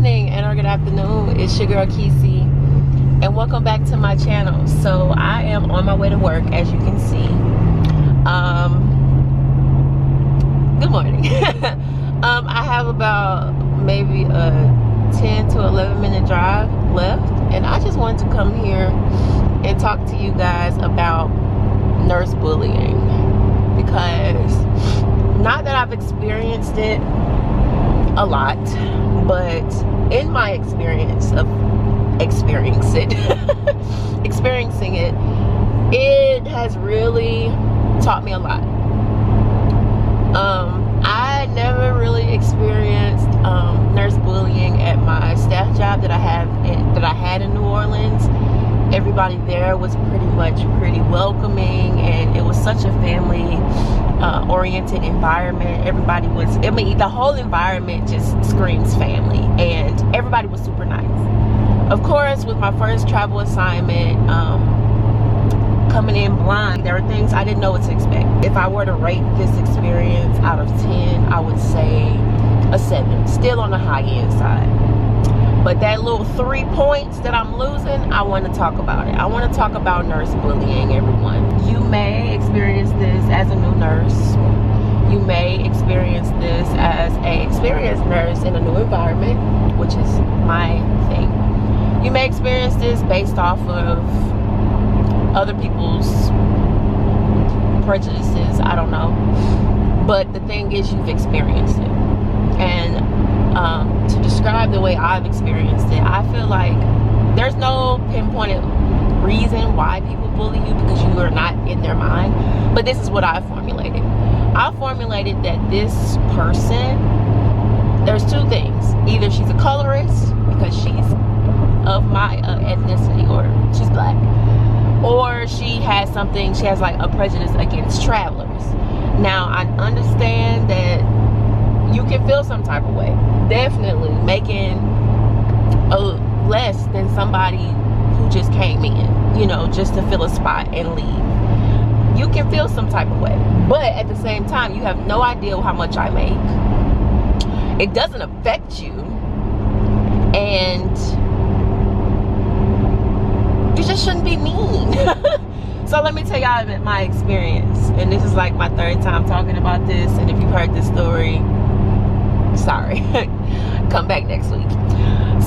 evening and or good afternoon. It's your girl Kesi, and welcome back to my channel. So I am on my way to work, as you can see. Good morning. I have about maybe a 10 to 11 minute drive left, and I just wanted to come here and talk to you guys about nurse bullying, because not that I've experienced it a lot, but in my experience of experiencing it, it has really taught me a lot. I never really experienced nurse bullying at my staff job that I had in New Orleans. Everybody there was pretty welcoming, and it was such a family oriented environment. Everybody was, I mean, the whole environment just screams family, and everybody was super nice. Of course, with my first travel assignment, coming in blind, there were things I didn't know what to expect. If I were to rate this experience out of 10, I would say a 7, still on the high end side. But that little 3 points that I'm losing, I want to talk about it. I want to talk about nurse bullying, everyone. You may experience this as a new nurse. You may experience this as an experienced nurse in a new environment, which is my thing. You may experience this based off of other people's prejudices. I don't know. But the thing is, you've experienced it. And to describe the way I've experienced it, I feel like there's no pinpointed reason why people bully you, because you are not in their mind. But this is what I formulated. I formulated that this person, there's two things. Either she's a colorist because she's of my ethnicity, or she's black, or she has like a prejudice against travelers. Now, I understand that you can feel some type of way. Definitely making less than somebody who just came in, you know, just to fill a spot and leave. You can feel some type of way. But at the same time, you have no idea how much I make. It doesn't affect you. And you just shouldn't be mean. So let me tell y'all about my experience. And this is like my 3rd time talking about this. And if you've heard this story, sorry. Come back next week.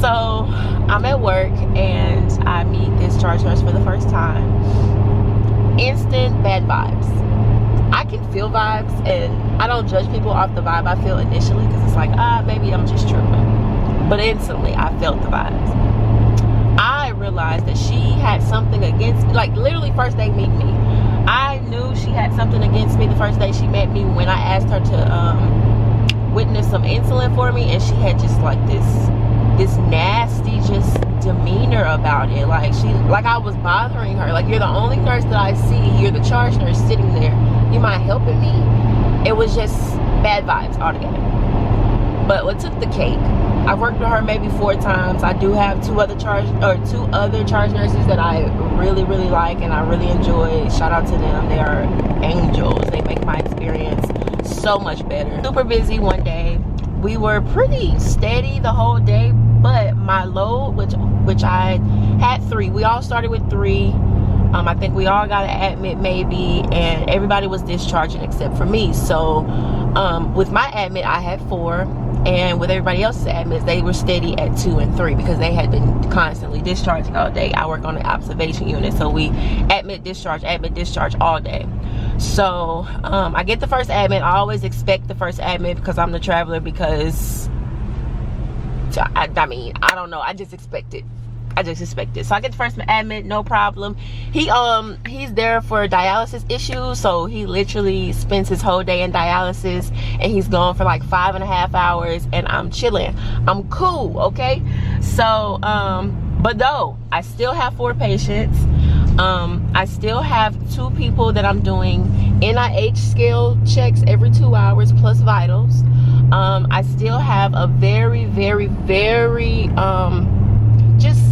So I'm at work and I meet this charge nurse for the first time. Instant bad vibes. I can feel vibes, and I don't judge people off the vibe I feel initially, because it's like, maybe I'm just tripping. But instantly I felt the vibes. I realized that she had something against me. Like, literally first day meeting me, I knew she had something against me the first day she met me, when I asked her to witness some insulin for me, and she had just like this nasty just demeanor about it. Like I was bothering her. Like, you're the only nurse that I see, you're the charge nurse sitting there, you mind helping me? It was just bad vibes altogether. But what took the cake, I've worked with her maybe 4 times. I do have two other charge nurses that I really like and I really enjoy. Shout out to them. They are angels. They make my experience so much better. Super busy one day. We were pretty steady the whole day, but my load, which I had 3. We all started with 3. I think we all got an admit maybe, and everybody was discharging except for me. So with my admit, I had 4, and with everybody else's admits, they were steady at 2 and 3, because they had been constantly discharging all day. I work on the observation unit, so we admit discharge all day. So I get the first admit. I always expect the first admit because I'm the traveler, because I mean, I don't know, I just expect it. So I get the first admit, no problem. He's there for dialysis issues, so he literally spends his whole day in dialysis, and he's gone for like 5.5 hours, and I'm chilling. I'm cool, okay? So but though I still have 4 patients, I still have 2 people that I'm doing NIH scale checks every 2 hours plus vitals. I still have a very just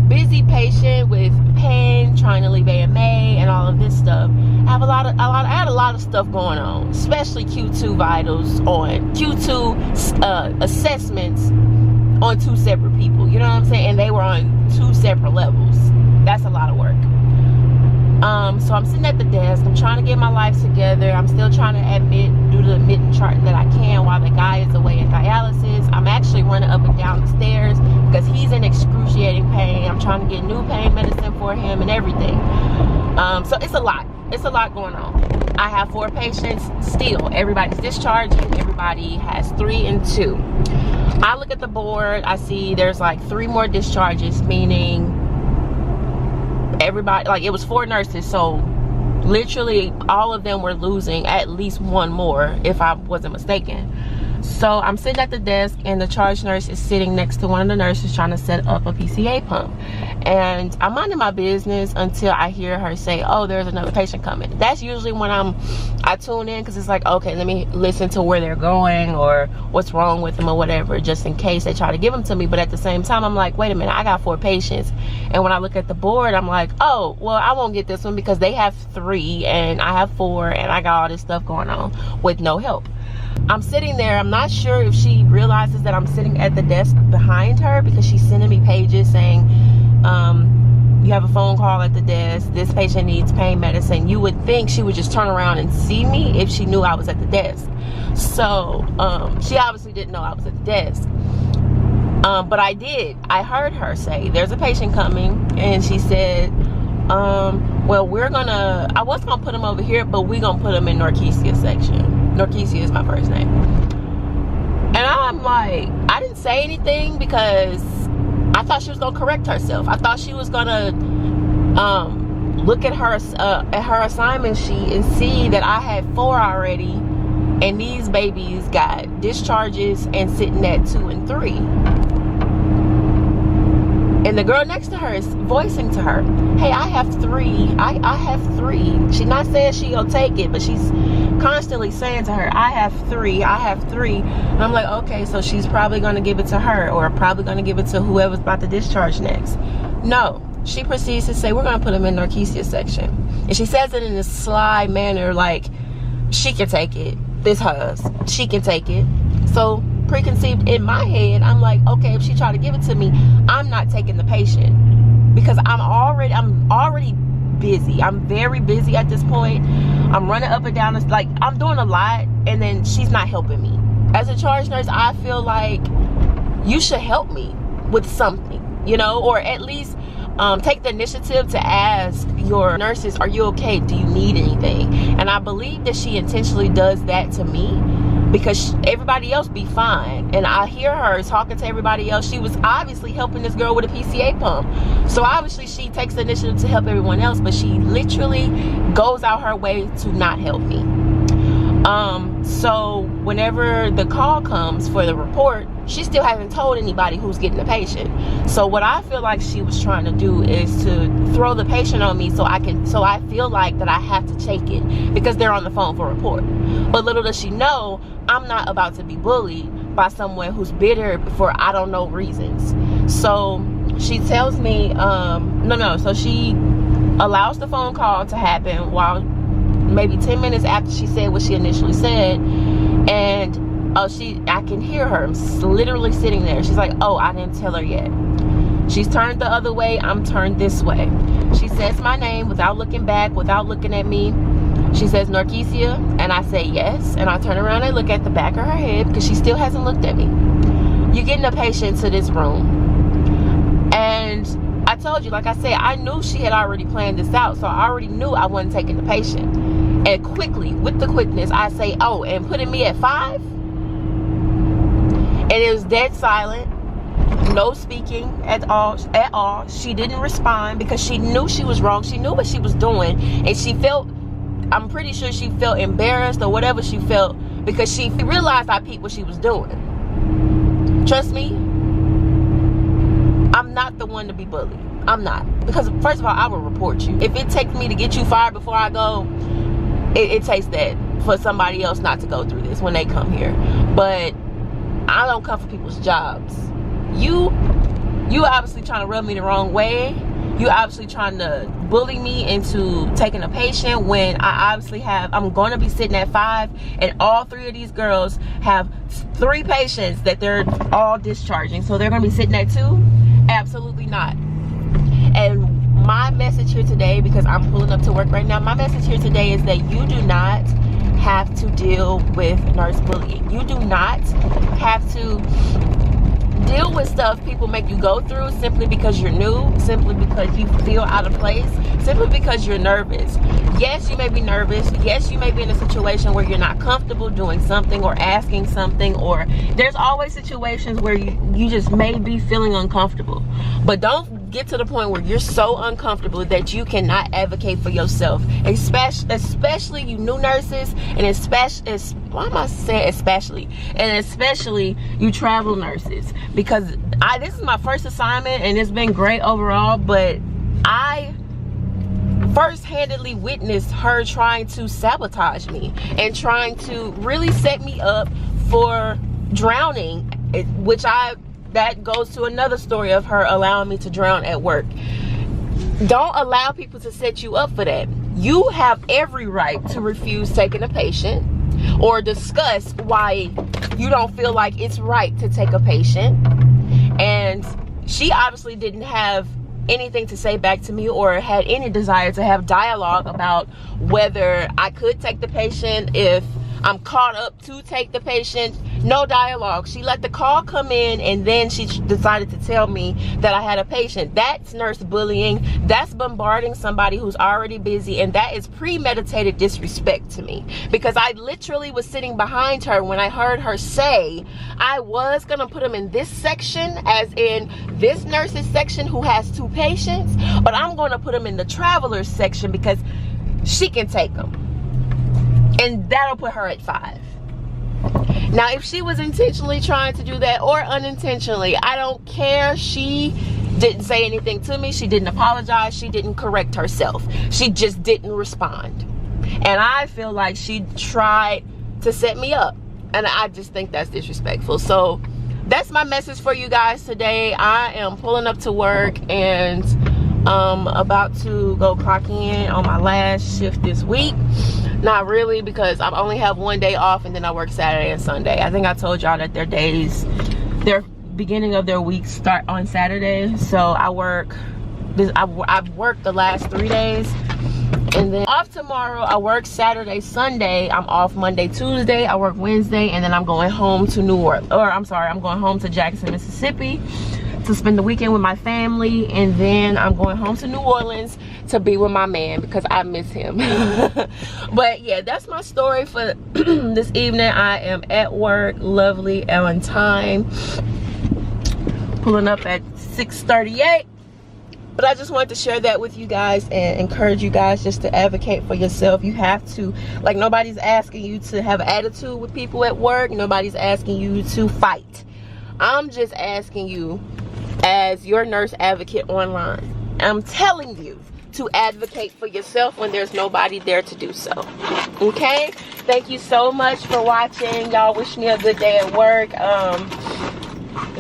busy patient with pain, trying to leave AMA and all of this stuff. I had a lot of stuff going on, especially Q2 vitals on Q2 assessments on 2 separate people, you know what I'm saying? And they were on 2 separate levels. That's a lot of work. So I'm sitting at the desk, I'm trying to get my life together, I'm still trying to do the admitting chart that I can while the guy is away in dialysis. I'm actually running up and down the stairs because he's in excruciating pain. I'm trying to get new pain medicine for him and everything. So it's a lot going on. I have 4 patients still. Everybody's discharging. Everybody has 3 and 2. I look at the board, I see there's like 3 more discharges, meaning everybody, like, it was 4 nurses, so literally all of them were losing at least 1 more, if I wasn't mistaken. So I'm sitting at the desk, and the charge nurse is sitting next to one of the nurses trying to set up a PCA pump. And I'm minding my business until I hear her say, oh, there's another patient coming. That's usually when I tune in, because it's like, okay, let me listen to where they're going or what's wrong with them or whatever, just in case they try to give them to me. But at the same time, I'm like, wait a minute, I got 4 patients. And when I look at the board, I'm like, oh, well, I won't get this one because they have 3 and I have 4 and I got all this stuff going on with no help. I'm sitting there, I'm not sure if she realizes that I'm sitting at the desk behind her, because she's sending me pages saying, you have a phone call at the desk, this patient needs pain medicine. You would think she would just turn around and see me if she knew I was at the desk. So she obviously didn't know I was at the desk. But I did. I heard her say, there's a patient coming, and she said, well, I was gonna put him over here, but we're gonna put him in Norkesia section. Norkesia is my first name. And I'm like, I didn't say anything because I thought she was gonna correct herself. I thought she was gonna look at her assignment sheet and see that I had 4 already, and these babies got discharges and sitting at 2 and 3. And the girl next to her is voicing to her, hey, I have 3. I have 3. She's not saying she'll take it, but she's constantly saying to her, I have 3. I have 3. And I'm like, okay, so she's probably going to give it to her, or probably going to give it to whoever's about to discharge next. No, she proceeds to say, we're going to put him in Norkesia section. And she says it in a sly manner, like, she can take it. This hers. She can take it. So preconceived in my head, I'm like, okay, if she tried to give it to me, I'm not taking the patient, because I'm already busy. I'm very busy at this point. I'm running up and down, like, I'm doing a lot, and then she's not helping me. As a charge nurse, I feel like you should help me with something, you know, or at least take the initiative to ask your nurses, are you okay? Do you need anything? And I believe that she intentionally does that to me, because everybody else be fine. And I hear her talking to everybody else. She was obviously helping this girl with a PCA pump. So obviously she takes the initiative to help everyone else, but she literally goes out her way to not help me. So whenever the call comes for the report, she still hasn't told anybody who's getting the patient. So what I feel like she was trying to do is to throw the patient on me so I feel like that I have to take it because they're on the phone for a report. But little does she know, I'm not about to be bullied by someone who's bitter for I don't know reasons. So she tells me, so she allows the phone call to happen while maybe 10 minutes after she said what she initially said, and I can hear her literally sitting there. She's like, oh, I didn't tell her yet. She's turned the other way, I'm turned this way. She says my name without looking back, without looking at me. She says Norkesia, and I say yes, and I turn around and look at the back of her head because she still hasn't looked at me. You're getting a patient to this room. And I told you, like I said, I knew she had already planned this out, so I already knew I wasn't taking the patient. And quickly, with the quickness, I say, oh, and putting me at 5? And it was dead silent, no speaking at all. She didn't respond because she knew she was wrong. She knew what she was doing, and she felt, I'm pretty sure she felt embarrassed or whatever she felt because she realized I peeped what she was doing. Trust me, I'm not the one to be bullied. I'm not. Because first of all, I will report you. If it takes me to get you fired before I go, it takes that for somebody else not to go through this when they come here. But I don't come for people's jobs. You obviously trying to rub me the wrong way, you obviously trying to bully me into taking a patient when I obviously I'm going to be sitting at 5, and all 3 of these girls have 3 patients that they're all discharging. So they're going to be sitting at 2? Absolutely not. And my message here today, because I'm pulling up to work right now, my message here today is that you do not have to deal with nurse bullying. You do not have to deal with stuff people make you go through simply because you're new, simply because you feel out of place, simply because you're nervous. Yes, you may be nervous. Yes, you may be in a situation where you're not comfortable doing something or asking something, or there's always situations where you just may be feeling uncomfortable. But don't get to the point where you're so uncomfortable that you cannot advocate for yourself, especially you new nurses, and especially you travel nurses, because this is my first assignment and it's been great overall, but I first-handedly witnessed her trying to sabotage me and trying to really set me up for drowning, which that goes to another story of her allowing me to drown at work. Don't allow people to set you up for that. You have every right to refuse taking a patient or discuss why you don't feel like it's right to take a patient. And she obviously didn't have anything to say back to me or had any desire to have dialogue about whether I could take the patient, if I'm caught up to take the patient. No dialogue. She let the call come in and then she decided to tell me that I had a patient. That's nurse bullying. That's bombarding somebody who's already busy, and that is premeditated disrespect to me, because I literally was sitting behind her when I heard her say I was gonna put them in this section, as in this nurse's section who has 2 patients, but I'm gonna put them in the travelers section because she can take them, and that'll put her at 5. Now, if she was intentionally trying to do that or unintentionally, I don't care. She didn't say anything to me. She didn't apologize. She didn't correct herself. She just didn't respond. And I feel like she tried to set me up. And I just think that's disrespectful. So that's my message for you guys today. I am pulling up to work and about to go clock in on my last shift this week. Not really, because I only have 1 day off, and then I work Saturday and Sunday. I think I told y'all that their beginning of their week start on Saturday. So I've worked the last 3 days, and then off tomorrow. I work Saturday, Sunday. I'm off Monday, Tuesday. I work Wednesday, and then I'm going home to I'm going home to Jackson, Mississippi to spend the weekend with my family, and then I'm going home to New Orleans to be with my man because I miss him. But yeah, that's my story for this evening. I am at work, lovely, on time, pulling up at 6:38. But I just wanted to share that with you guys and encourage you guys just to advocate for yourself. You have to, like, nobody's asking you to have an attitude with people at work. Nobody's asking you to fight. I'm just asking you, as your nurse advocate online, I'm telling you to advocate for yourself when there's nobody there to do so. Okay? Thank you so much for watching. Y'all wish me a good day at work.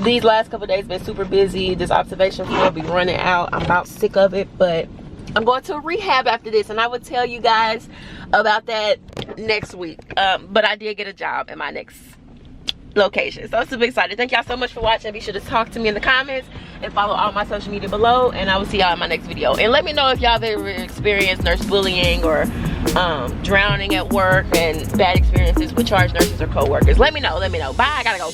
These last couple days been super busy. This observation floor will be running out. I'm about sick of it, but I'm going to rehab after this, and I will tell you guys about that next week. But I did get a job in my next location, so I'm super excited. Thank y'all so much for watching. Be sure to talk to me in the comments and follow all my social media below, and I will see y'all in my next video. And let me know if y'all have ever experienced nurse bullying or drowning at work and bad experiences with charge nurses or co-workers. Let me know. Bye. I gotta go.